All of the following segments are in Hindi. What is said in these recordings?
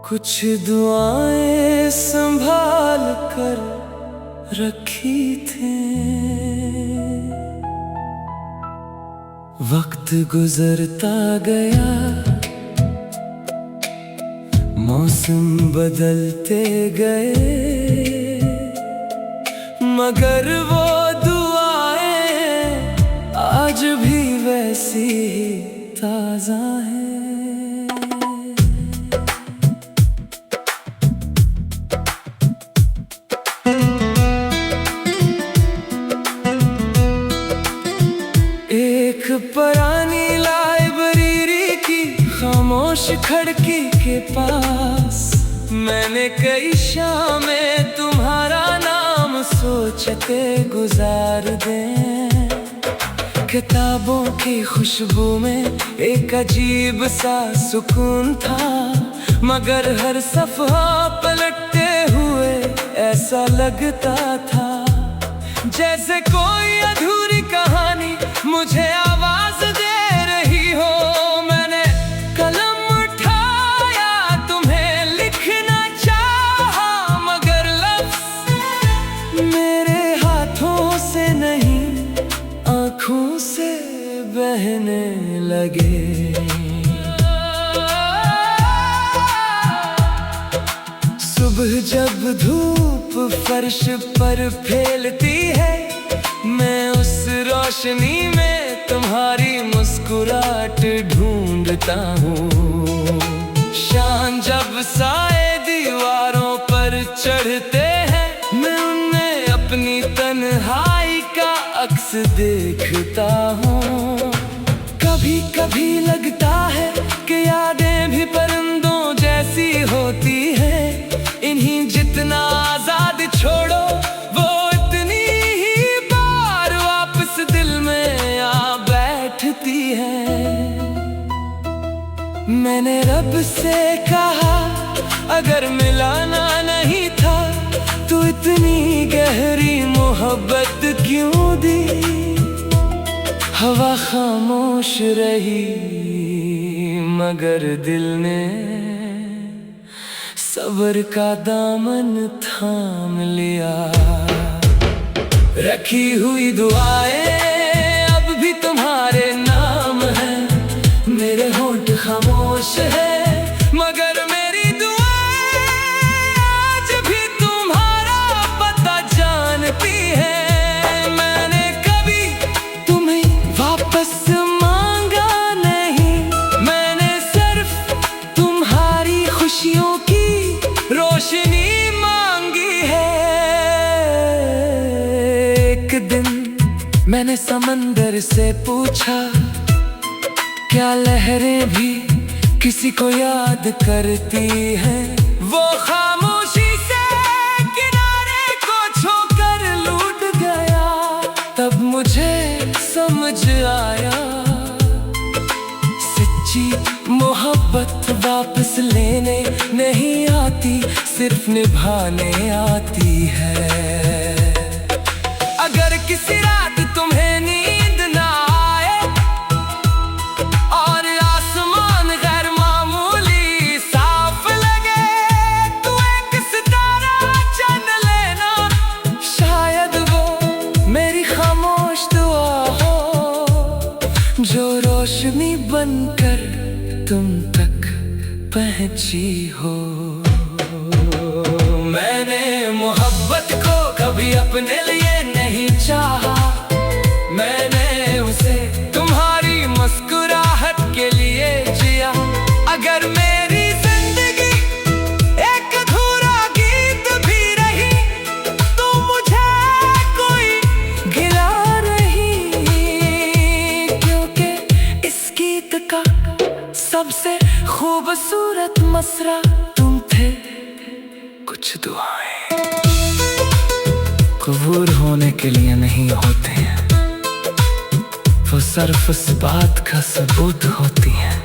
कुछ दुआएं संभाल कर रखी थी। वक्त गुजरता गया, मौसम बदलते गए, मगर वो दुआएं आज भी वैसी ही ताजा हैं। एक पुरानी लाइब्रेरी की खामोश खिड़की के पास मैंने कई शामें तुम्हारा नाम सोचते गुजार दें। किताबों की खुशबू में एक अजीब सा सुकून था, मगर हर सफ़हा पलटते हुए ऐसा लगता था जैसे कोई अधूरी कहानी मुझे आवाज दे रही हो। मैंने कलम उठाया, तुम्हें लिखना चाहा, मगर लफ्ज़ मेरे हाथों से नहीं आँखों से बहने लगे। सुबह जब धूप फर्श पर फैलती है, मैं उस रोशनी में तुम्हारी मुस्कुराहट ढूंढता हूँ। शाम जब साए दीवारों पर चढ़ते हैं, मैं उनमें अपनी तन्हाई का अक्स देखता हूँ। कभी कभी लगता है कि यादें भी परिंदों जैसी होती हैं। इन्हीं जितना आजाद छोड़ो, वो इतनी ही बार वापस दिल में आ बैठती है। मैंने रब से कहा, अगर मिलाना नहीं था तो इतनी गहरी मोहब्बत क्यों दी। हवा खामोश रही, मगर दिल ने सब्र का दामन थाम लिया। रखी हुई दुआएं अब भी तुम्हारे नाम है, मेरे होंठ खामोश है, मगर मेरी दुआएं आज भी तुम्हारा पता जानती है। मैंने कभी तुम्हें वापस मांगा नहीं, मैंने सिर्फ तुम्हारी खुशियों की रोशनी मांगी है। एक दिन मैंने समंदर से पूछा, क्या लहरें भी किसी को याद करती हैं? वो खामोशी से किनारे को छोकर लूट गया। तब मुझे समझ आया, सच्ची मोहब्बत वापस लेने नहीं आती, सिर्फ निभाने आती है। अगर किसी रात तुम्हें नींद ना आए और आसमान गैर मामूली साफ लगे, तो एक सितारा चुन लेना, शायद वो मेरी खामोश दुआ हो, जो रोशनी बनकर तुम तक पहुंची हो। मैंने मोहब्बत को कभी अपने लिए नहीं चाहा, मैंने उसे तुम्हारी मुस्कुराहट के लिए जिया। अगर मेरी जिंदगी एक अधूरा गीत भी रही, तो मुझे कोई गिला नहीं, क्योंकि इस गीत का सबसे खूबसूरत मसरा तुम थे। कुछ दुआएं कबूल होने के लिए नहीं होते हैं, वो सिर्फ इस बात का सबूत होती हैं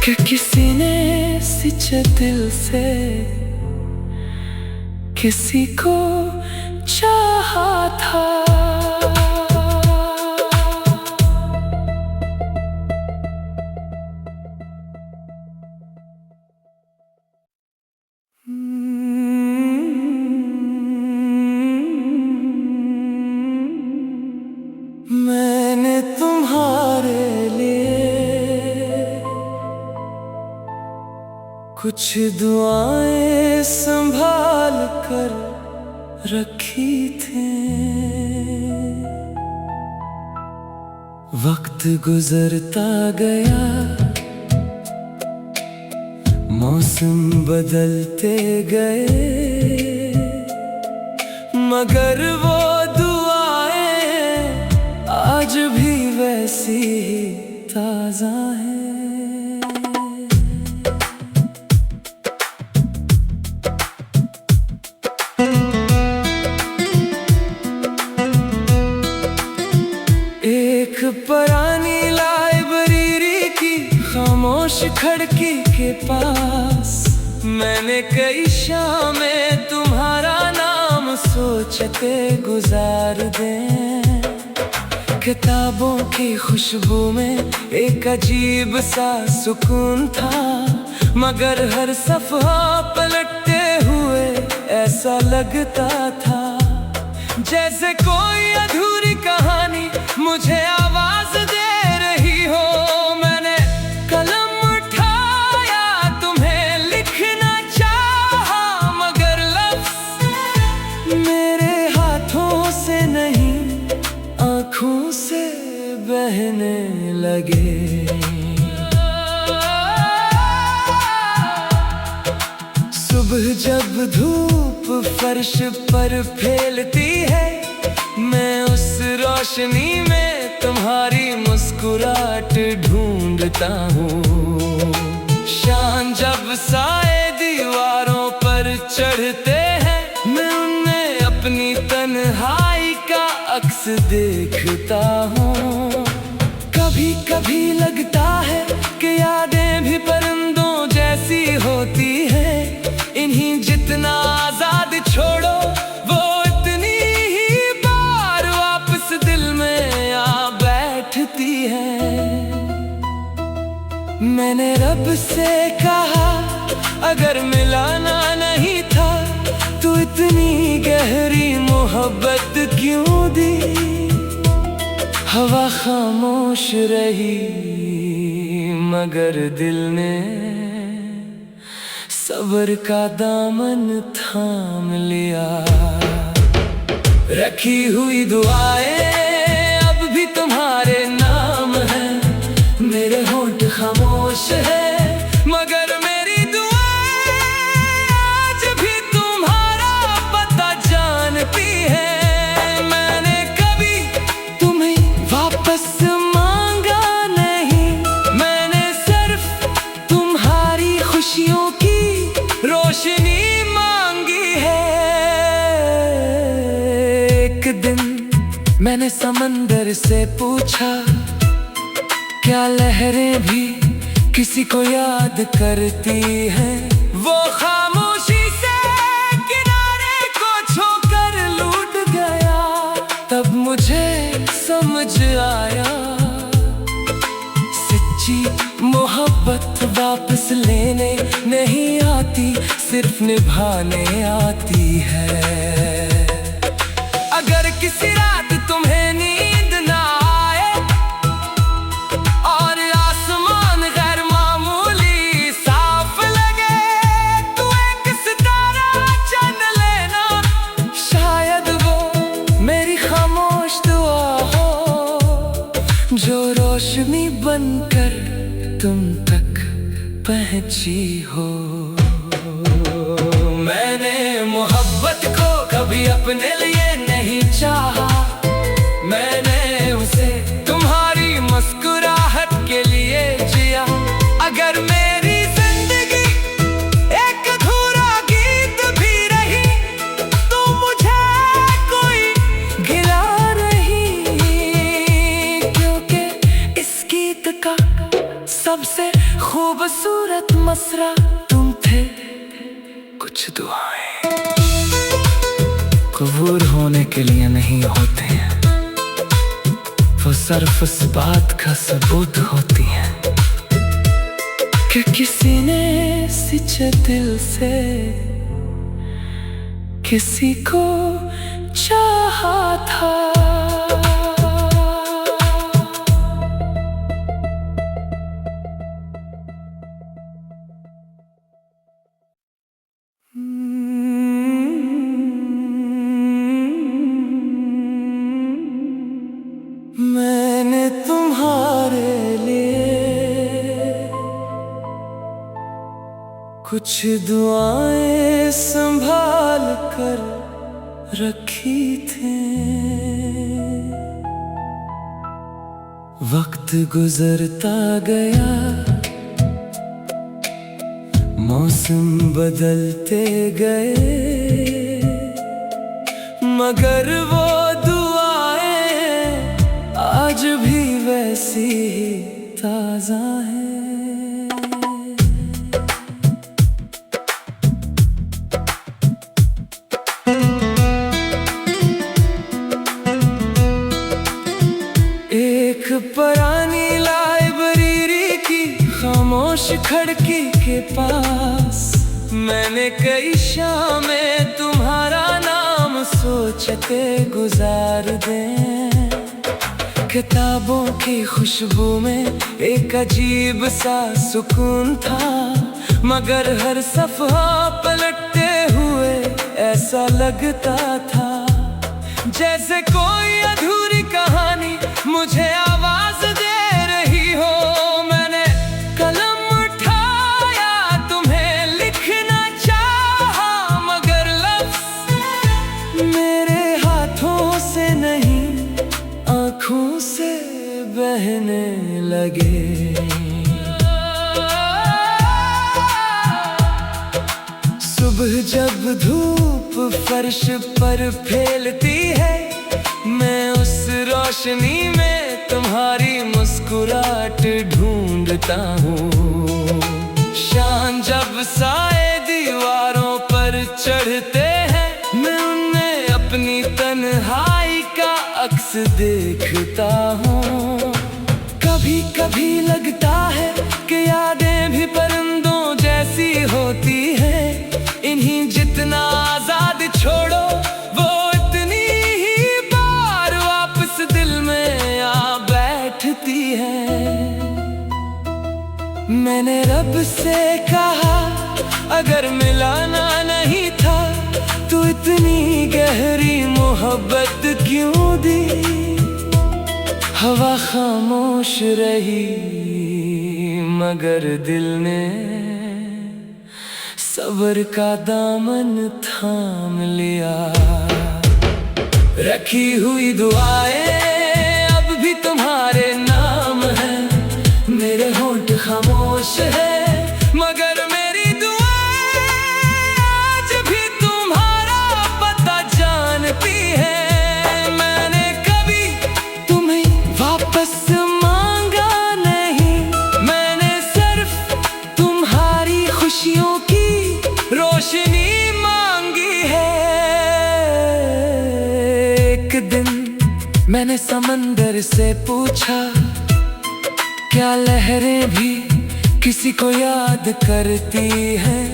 कि किसी ने सच्चे दिल से किसी को चाहा था। कुछ दुआएं संभाल कर रखी थी। वक्त गुजरता गया, मौसम बदलते गए, मगर वो दुआएं आज भी वैसी ही ताजा हैं। एक पुरानी लाइब्रेरी की खामोश खिड़की के पास मैंने कई शामें तुम्हारा नाम सोचते गुजार दें। किताबों की खुशबू में एक अजीब सा सुकून था, मगर हर सफ़ा पलटते हुए ऐसा लगता था जैसे कोई अधूरी कहानी मुझे आवाज दे रही हो। मैंने कलम उठाया, तुम्हें लिखना चाहा, मगर लफ्ज़ मेरे हाथों से नहीं आँखों से बहने लगे। सुबह जब धूप फर्श पर फैलती है, मैं उस रोशनी में तुम्हारी मुस्कुराहट ढूंढता हूँ। शाम जब साए दीवारों पर चढ़ते हैं, मैं उनमें अपनी तन्हाई का अक्स देखता हूँ। कभी कभी लगता है कि यादें भी परिंदों जैसी होती हैं। इन्हीं जितना आजाद छोड़ो, वो इतनी ही बार वापस दिल में आ बैठती है। मैंने रब से कहा, अगर मिलाना नहीं था तो इतनी गहरी मोहब्बत क्यों दी। हवा खामोश रही, मगर दिल ने सब्र का दामन थाम लिया। रखी हुई दुआएं अब भी तुम्हारे नाम हैं, मेरे होंठ खामोश है, मगर मेरी दुआएं आज भी तुम्हारा पता जानती है। मैंने कभी तुम्हें वापस मांगा नहीं, मैंने सिर्फ तुम्हारी खुशियों की रोशनी मांगी है। एक दिन मैंने समंदर से पूछा, क्या लहरें भी किसी को याद करती हैं। वो खामोशी से किनारे को छोकर लूट गया। तब मुझे समझ आया, सच्ची मोहब्बत वापस लेने नहीं आती, सिर्फ निभाने आती है। अगर किसी रात तुम्हें नींद ना आए और आसमान गैर मामूली साफ लगे, तो एक सितारा चुन लेना, शायद वो मेरी खामोश दुआ हो, जो रोशनी बनकर तुम तक पहुंची हो। मैंने मोहब्बत को कभी अपने लिए नहीं चाहा, मैंने उसे तुम्हारी मुस्कुराहट के लिए जिया। अगर मेरी जिंदगी एक अधूरा गीत भी रही, तो मुझे कोई गिला नहीं, क्योंकि इस गीत का सबसे खूबसूरत मसरा तुम थे। कुछ दुआएं कबूल होने के लिए नहीं होते हैं, वो सिर्फ इस बात का सबूत होती हैं कि किसी ने सच्चे दिल से किसी को चाहा था। कुछ दुआएं संभाल कर रखी थी। वक्त गुजरता गया, मौसम बदलते गए, मगर वो दुआएं आज भी वैसी ही ताजा है। एक पुरानी लाइब्रेरी की खामोश खिड़की के पास मैंने कई शामें तुम्हारा नाम सोचते गुजार दें। किताबों की खुशबू में एक अजीब सा सुकून था, मगर हर सफ़ा पलटते हुए ऐसा लगता था जैसे कोई अधूरी कहानी मुझे आवाज दे रही हो। मैंने कलम उठाया, तुम्हें लिखना चाहा, मगर लफ्ज़ मेरे हाथों से नहीं आँखों से बहने लगे। सुबह जब धूप फर्श पर फैलती है, मैं उस रोशनी में तुम्हारी मुस्कुराहट ढूंढता हूँ। शाम जब साए दीवारों पर चढ़ते हैं, मैं उनमें अपनी तन्हाई का अक्स देखता हूँ। कभी कभी लगता है कि यादें भी परिंदों जैसी होती हैं, इन्हीं जितना आजाद छोड़ो वो इतनी ही बार वापस दिल में आ बैठती है। मैंने रब से कहा अगर मिलाना नहीं था तो इतनी गहरी मोहब्बत क्यों दी। हवा खामोश रही मगर दिल ने सब्र का दामन थाम लिया। रखी हुई दुआएं अब भी तुम्हारे नाम है, मेरे होंठ खामोश है मगर मेरी दुआएं आज भी तुम्हारा पता जानती है। मैंने कभी तुम्हें वापस मांगा नहीं, मैंने सिर्फ तुम्हारी खुशियों की रोशनी मांगी है। एक दिन मैंने समंदर से पूछा, क्या लहरें भी किसी को याद करती हैं?